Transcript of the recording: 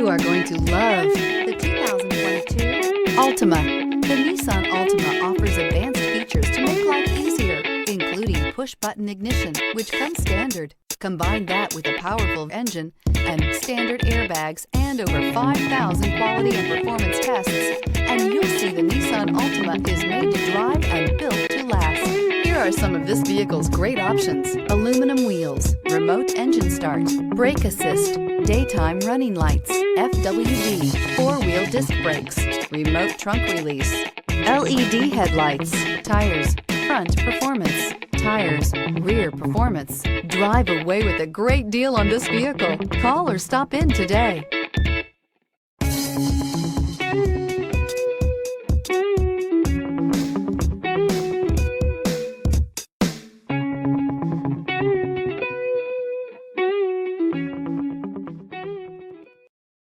You are going to love the 2022 Altima. The Nissan Altima offers advanced features to make life easier, including push-button ignition, which comes standard. Combine that with a powerful engine and standard airbags and over 5,000 quality and performance tests, and you'll see the Nissan Altima is made to drive and built to last. Here are some of this vehicle's great options: aluminum wheels, remote engine start, brake assist, daytime running lights, FWD, four-wheel disc brakes, remote trunk release, LED headlights, tires, front performance, tires, rear performance. Drive away with a great deal on this vehicle. Call or stop in today.